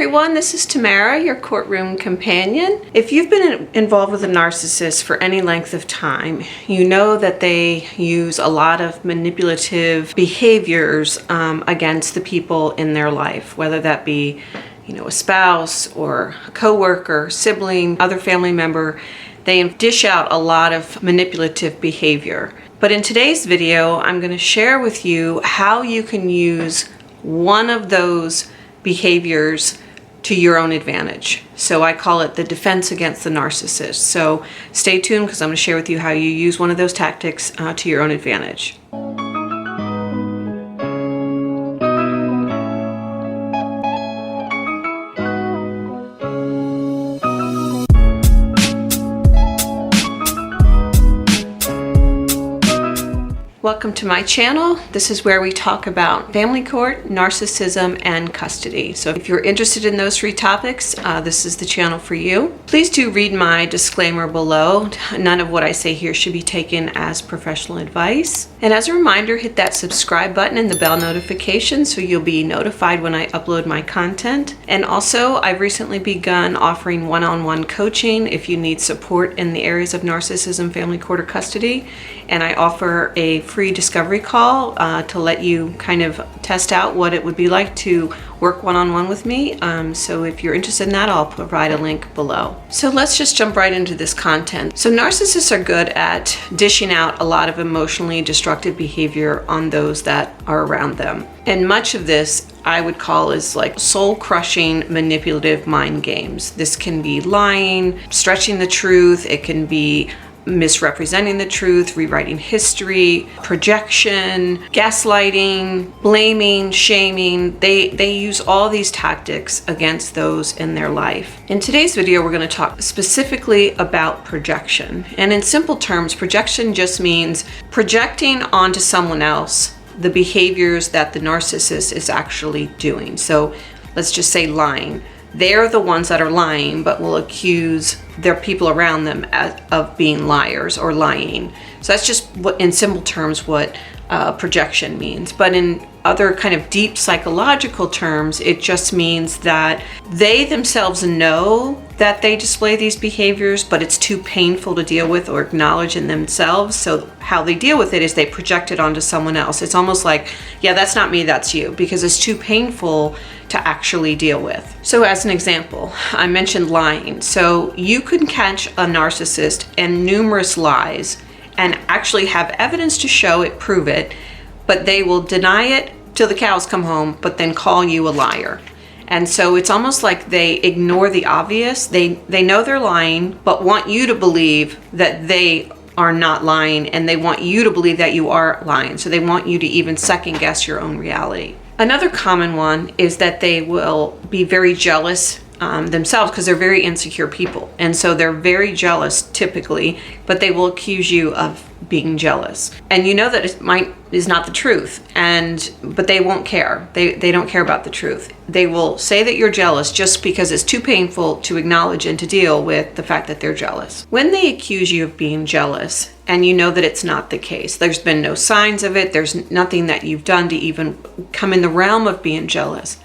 everyone, this is Tamara, your courtroom companion. If you've been involved with a narcissist for any length of time, you know that they use a lot of manipulative behaviors against the people in their life, whether that be, a spouse or a coworker, sibling, other family member. They dish out a lot of manipulative behavior. But in today's video, I'm going to share with you how you can use one of those behaviors to your own advantage. So I call it the defense against the narcissist. So stay tuned because I'm going to share with you how you use one of those tactics to your own advantage. Welcome to my channel. This is where we talk about family court, narcissism, and custody. So if you're interested in those three topics, this is the channel for you. Please do read my disclaimer below. None of what I say here should be taken as professional advice. And as a reminder, hit that subscribe button and the bell notification so you'll be notified when I upload my content. And also, I've recently begun offering one-on-one coaching if you need support in the areas of narcissism, family court, or custody. And I offer a free discovery call to let you kind of test out what it would be like to work one-on-one with me. So if you're interested in that, I'll provide a link below. So let's just jump right into this content. So narcissists are good at dishing out a lot of emotionally destructive behavior on those that are around them. And much of this I would call is like soul-crushing manipulative mind games. This can be lying, stretching the truth, it can be misrepresenting the truth, rewriting history, projection, gaslighting, blaming, shaming. They use all these tactics against those in their life. In today's video, we're going to talk specifically about projection. And in simple terms, projection just means projecting onto someone else the behaviors that the narcissist is actually doing. So let's just say lying. They're the ones that are lying, but will accuse their people around them of being liars or lying. So that's just what, in simple terms, what projection means. But in other kind of deep psychological terms, it just means that they themselves know that they display these behaviors, but it's too painful to deal with or acknowledge in themselves. So how they deal with it is they project it onto someone else. It's almost like, yeah, that's not me, that's you, because it's too painful to actually deal with. So as an example, I mentioned lying. So you can catch a narcissist in numerous lies and actually have evidence to show it, prove it, but they will deny it till the cows come home, but then call you a liar. And so it's almost like they ignore the obvious. They know they're lying, but want you to believe that they are not lying, and they want you to believe that you are lying. So they want you to even second guess your own reality. Another common one is that they will be very jealous themselves because they're very insecure people. And so they're very jealous typically, but they will accuse you of being jealous. And you know that it is not the truth, but they won't care. They don't care about the truth. They will say that you're jealous just because it's too painful to acknowledge and to deal with the fact that they're jealous. When they accuse you of being jealous, and you know that it's not the case, there's been no signs of it, there's nothing that you've done to even come in the realm of being jealous.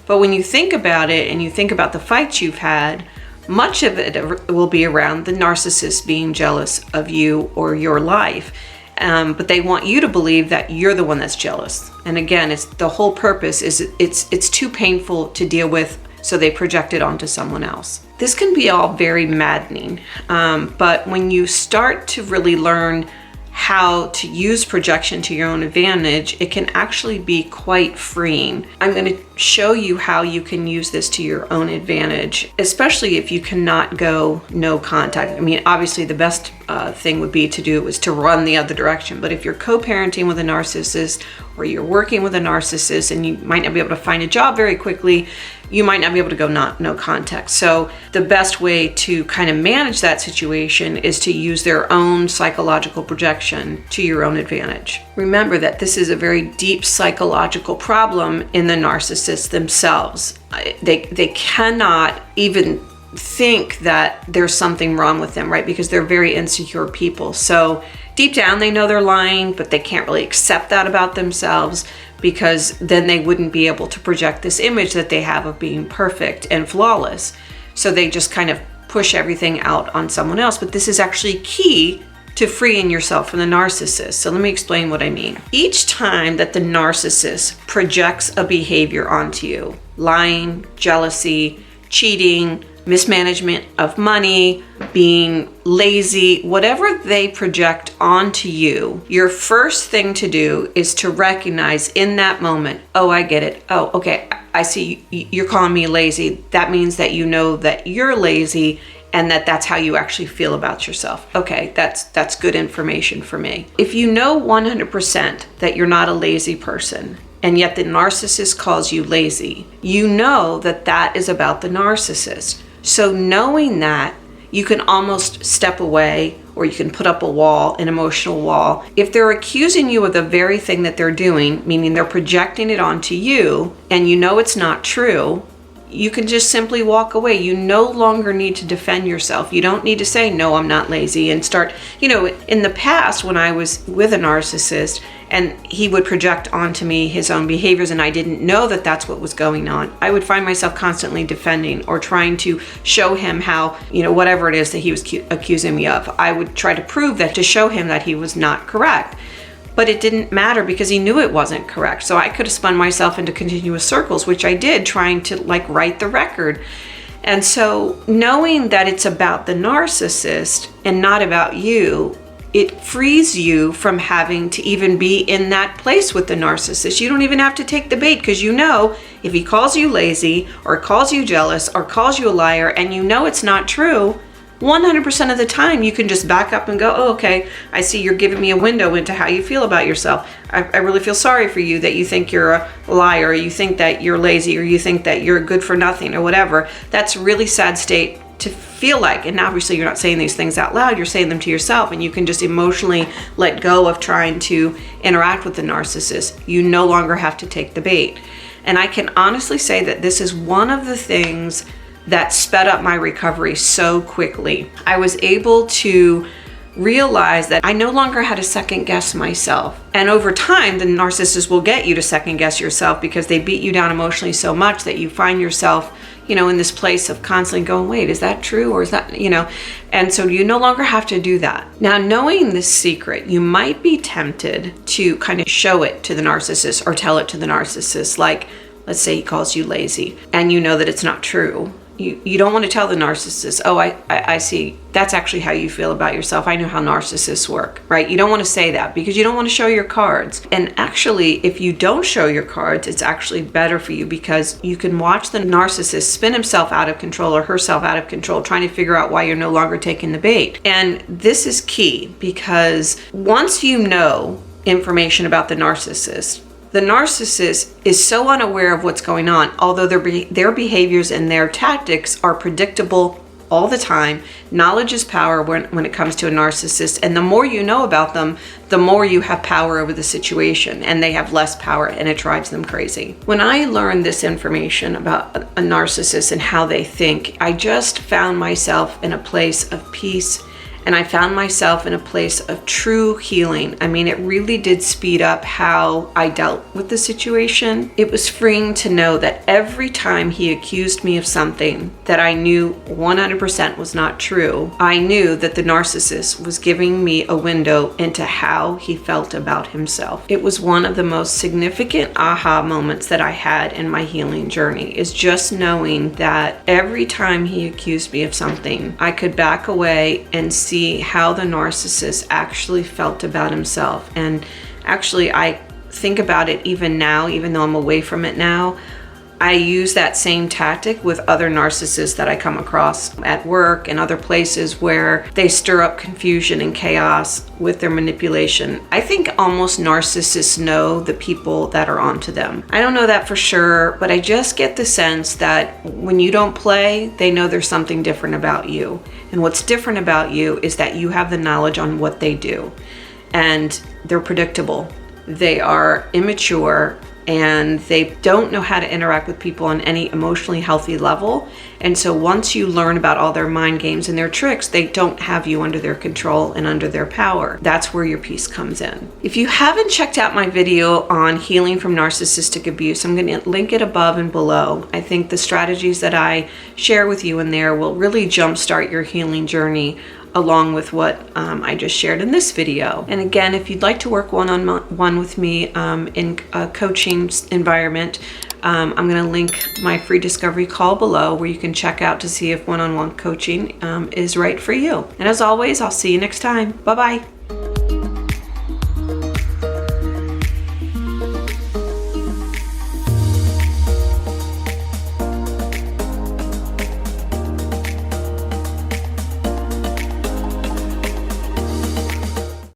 But when you think about it and you think about the fights you've had, much of it will be around the narcissist being jealous of you or your life. But they want you to believe that you're the one that's jealous. And again, it's the whole purpose is it's too painful to deal with, so they project it onto someone else. This can be all very maddening. But when you start to really learn how to use projection to your own advantage, it can actually be quite freeing. I'm going to show you how you can use this to your own advantage, especially if you cannot go no contact. I mean, obviously the best thing would be to do is to run the other direction. But if you're co-parenting with a narcissist, or you're working with a narcissist and you might not be able to find a job very quickly, you might not be able to go no contact. So the best way to kind of manage that situation is to use their own psychological projection to your own advantage. Remember that this is a very deep psychological problem in the narcissists themselves. They cannot even think that there's something wrong with them, right? Because they're very insecure people. So deep down, they know they're lying, but they can't really accept that about themselves. because then they wouldn't be able to project this image that they have of being perfect and flawless. So they just kind of push everything out on someone else. But this is actually key to freeing yourself from the narcissist. So let me explain what I mean. Each time that the narcissist projects a behavior onto you, lying, jealousy, cheating, mismanagement of money, being lazy, whatever they project onto you, your first thing to do is to recognize in that moment, oh, I get it. Oh, okay, I see you're calling me lazy. That means that you know that you're lazy and that that's how you actually feel about yourself. Okay, that's good information for me. If you know 100% that you're not a lazy person, and yet the narcissist calls you lazy, you know that that is about the narcissist. So knowing that, you can almost step away, or you can put up a wall, an emotional wall. If they're accusing you of the very thing that they're doing, meaning they're projecting it onto you, and you know it's not true, you can just simply walk away. You no longer need to defend yourself. You don't need to say, no, I'm not lazy, and start, in the past when I was with a narcissist and he would project onto me his own behaviors and I didn't know that that's what was going on, I would find myself constantly defending or trying to show him how, whatever it is that he was accusing me of, I would try to prove that, to show him that he was not correct. But it didn't matter because he knew it wasn't correct. So I could have spun myself into continuous circles, which I did, trying to right the record. And so knowing that it's about the narcissist and not about you, it frees you from having to even be in that place with the narcissist. You don't even have to take the bait, because if he calls you lazy or calls you jealous or calls you a liar and you know it's not true, 100% of the time you can just back up and go, oh, okay, I see you're giving me a window into how you feel about yourself. I really feel sorry for you that you think you're a liar, or you think that you're lazy, or you think that you're good for nothing, or whatever. That's a really sad state to feel like. And obviously you're not saying these things out loud, you're saying them to yourself, and you can just emotionally let go of trying to interact with the narcissist. You no longer have to take the bait. And I can honestly say that this is one of the things that sped up my recovery so quickly. I was able to realize that I no longer had to second guess myself. And over time, the narcissist will get you to second guess yourself because they beat you down emotionally so much that you find yourself, in this place of constantly going, wait, is that true? Or is that, and so you no longer have to do that. Now, knowing this secret, you might be tempted to kind of show it to the narcissist or tell it to the narcissist. Like, let's say he calls you lazy and you know that it's not true. You don't want to tell the narcissist, oh, I see, that's actually how you feel about yourself. I know how narcissists work, right? You don't want to say that because you don't want to show your cards. And actually, if you don't show your cards, it's actually better for you, because you can watch the narcissist spin himself out of control or herself out of control, trying to figure out why you're no longer taking the bait. And this is key, because once you know information about the narcissist is so unaware of what's going on, although their behaviors and their tactics are predictable all the time. Knowledge is power when it comes to a narcissist, and the more you know about them, the more you have power over the situation, and they have less power, and it drives them crazy. When I learned this information about a narcissist and how they think, I just found myself in a place of peace, and I found myself in a place of true healing. I mean, it really did speed up how I dealt with the situation. It was freeing to know that every time he accused me of something that I knew 100% was not true, I knew that the narcissist was giving me a window into how he felt about himself. It was one of the most significant aha moments that I had in my healing journey, is just knowing that every time he accused me of something, I could back away and see how the narcissist actually felt about himself. And actually, I think about it even now, even though I'm away from it now, I use that same tactic with other narcissists that I come across at work and other places where they stir up confusion and chaos with their manipulation. I think almost narcissists know the people that are onto them. I don't know that for sure, but I just get the sense that when you don't play, they know there's something different about you. And what's different about you is that you have the knowledge on what they do. And they're predictable. They are immature. and they don't know how to interact with people on any emotionally healthy level. And so once you learn about all their mind games and their tricks, they don't have you under their control and under their power. That's where your peace comes in. If you haven't checked out my video on healing from narcissistic abuse, I'm going to link it above and below. I think the strategies that I share with you in there will really jumpstart your healing journey, along with what I just shared in this video. And again, if you'd like to work one-on-one with me in a coaching environment, I'm gonna link my free discovery call below where you can check out to see if one-on-one coaching is right for you. And as always, I'll see you next time. Bye-bye.